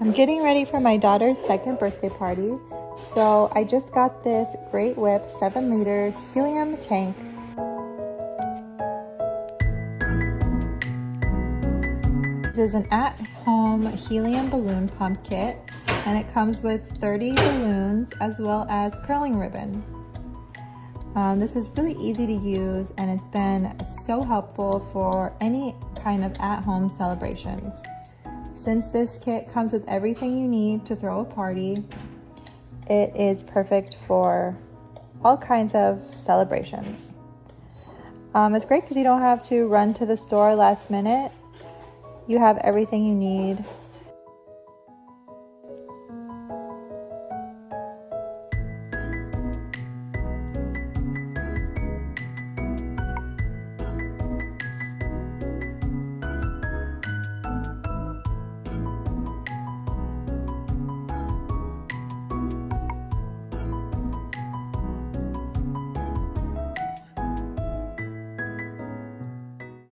I'm getting ready for my daughter's second birthday party, so I just got this GreatWhip 7-liter helium tank. This is an at-home helium balloon pump kit, and it comes with 30 balloons as well as curling ribbon. This is really easy to use, and it's been so helpful for any kind of at-home celebrations. Since this kit comes with everything you need to throw a party, it is perfect for all kinds of celebrations. It's great because you don't have to run to the store last minute. You have everything you need